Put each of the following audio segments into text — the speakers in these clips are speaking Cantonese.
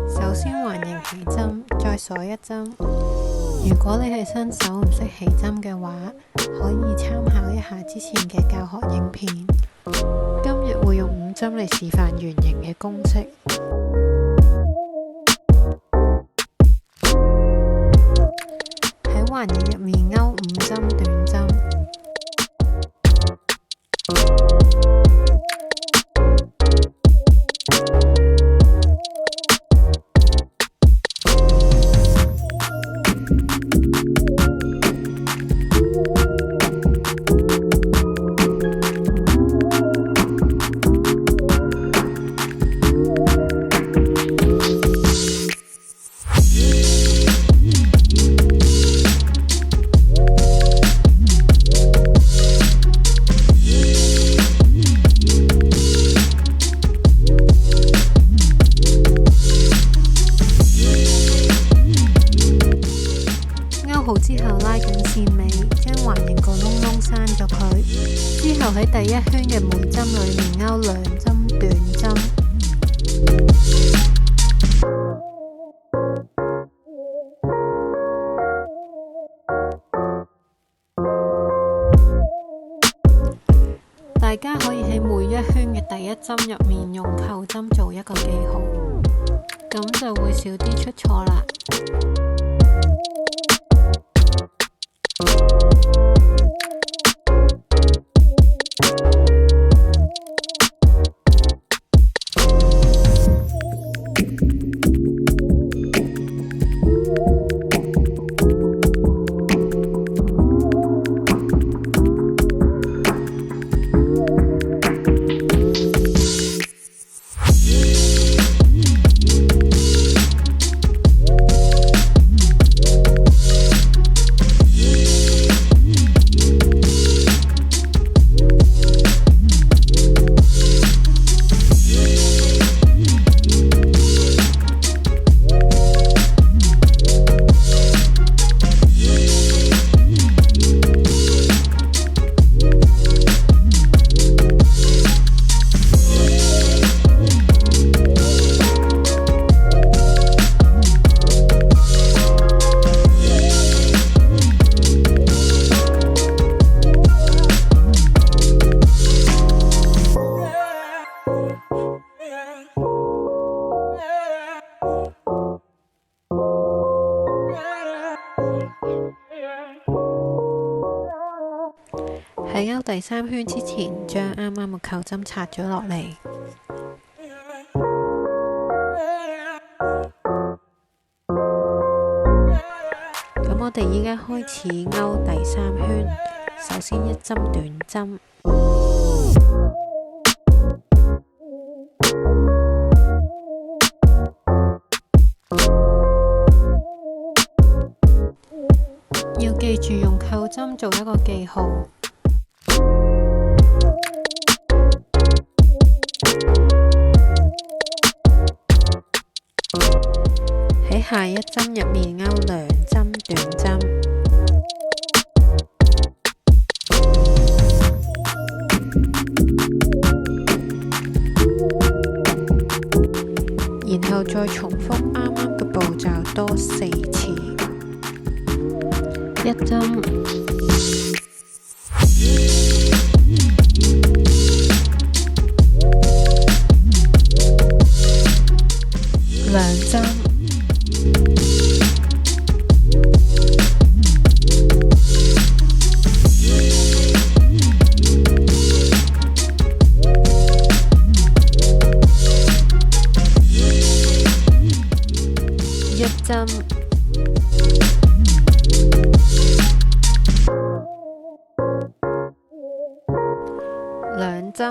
首先環形起針，再鎖一針。如果你係新手唔識起針嘅話，可以參考一下之前嘅教學影片。今日會用5針嚟示範圓形嘅公式。喺環形入面勾5針短針。好之後拉緊線尾，將環形個窿窿閂咗佢。之後喺第一圈嘅每針裏面勾2針短針。大家可以喺每一圈嘅第一針入面用扣針做一個記號，咁就會少啲出錯啦。喺勾第3圈之前，將啱啱嘅扣針拆咗落嚟。咁我哋依家開始勾第3圈，首先1針短針。要記住用扣針做一個記號。喺下一針入面勾2針短針，然後再重複啱啱嘅步驟多4次。1針2針1針2針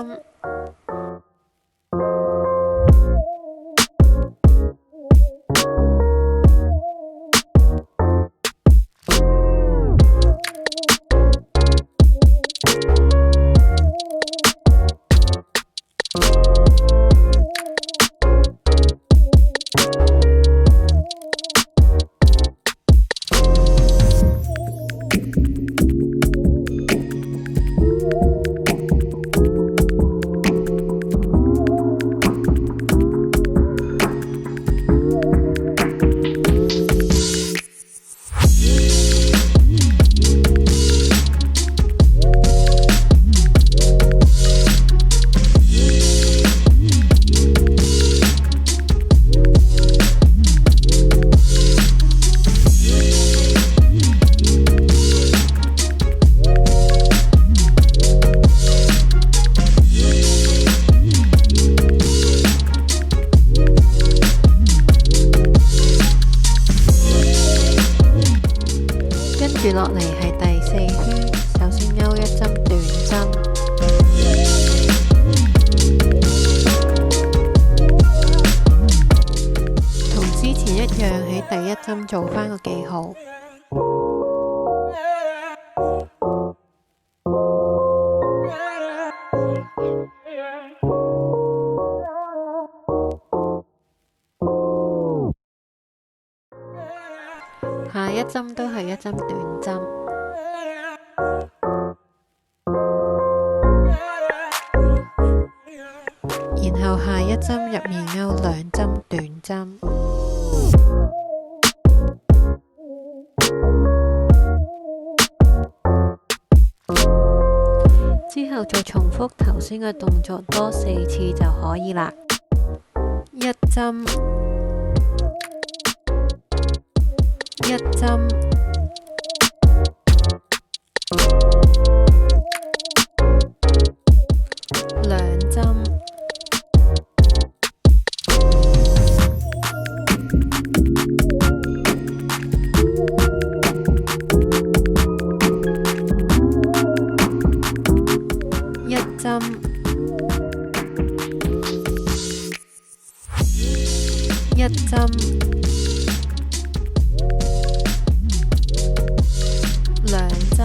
第4圈，首先勾一針短針，同之前一樣喺第一針做返個記號。下一針都係一針短針，然後下一針入面勾2針短針，之後再重複頭先嘅動作多4次就可以啦。一針，一針，兩針，一針，一針，兩針，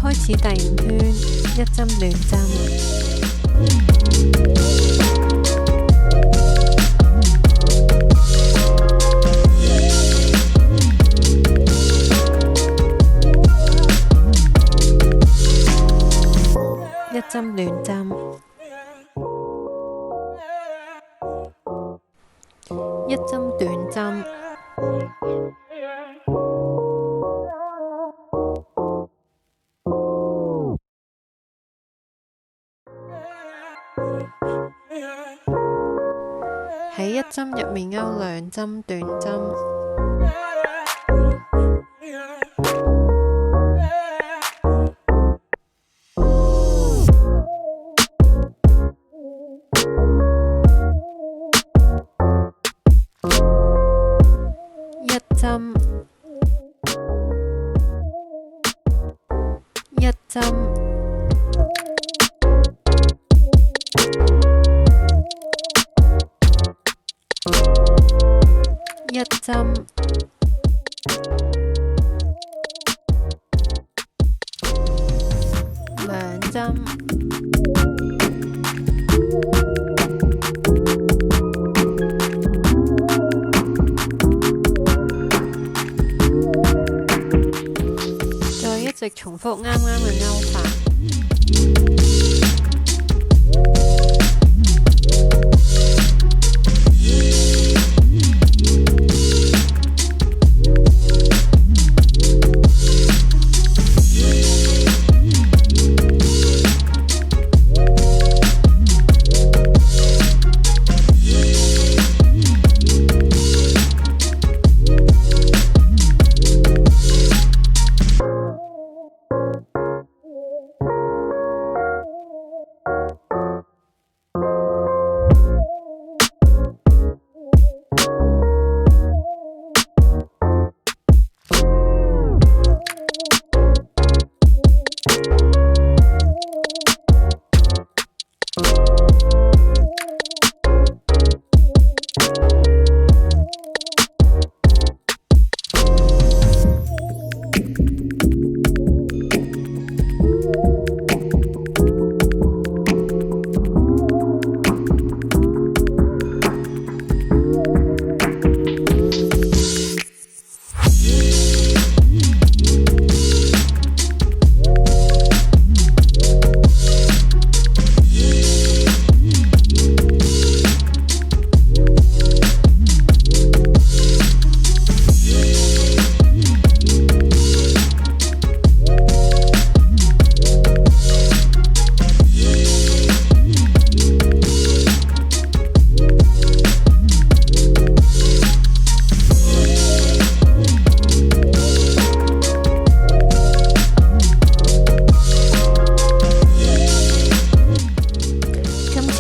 開始第5圈，一針短針，一針短針，一針短針，喺一針入面勾2針短針，一針，一針，一針，兩針，再一直重複啱啱嘅勾法。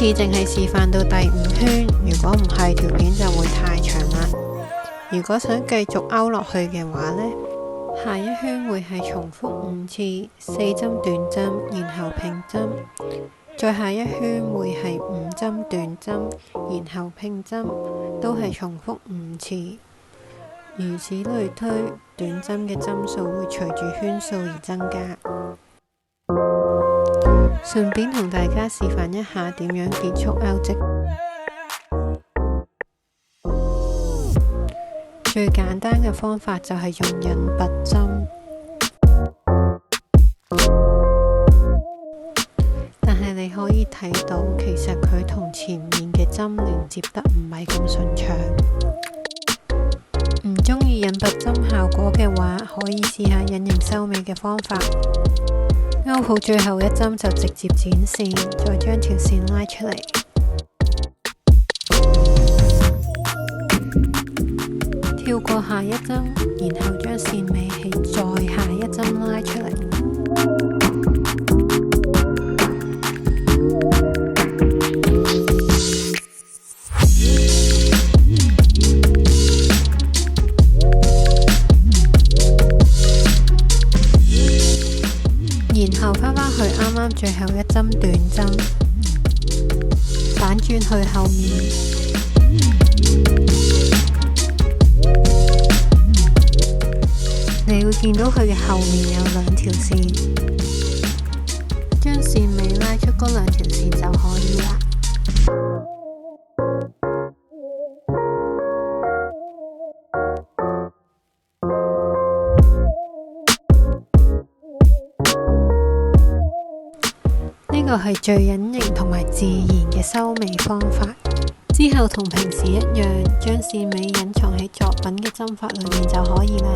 次淨係示範到第5圈，如果唔係條片就會太長啦。如果想繼續勾落去嘅話呢，下一圈會係重複5次，4針短針，然後拼針，再下一圈會係5針短針，然後拼針，都係重複5次。如此類推，短針嘅針數會隨住圈數而增加。順便同大家示範一下點樣結束勾織。最簡單嘅方法就係用引拔針，但係你可以睇到，其實佢同前面嘅針連接得唔係咁順暢。唔中意引拔針效果嘅話，可以試下隱形收尾嘅方法。勾好最後一針就直接剪線，再將條線拉出嚟。跳過下一針，然後將線尾起再下一針拉出嚟。然後返去啱啱最後一針短針，反轉去後面，你會見到佢嘅後面有2條線，將線尾拉出嗰2條線就可以啦。呢個係最隱形同埋自然嘅收尾方法。之後同平時一樣，將線尾隱藏喺作品嘅針法裏面就可以啦。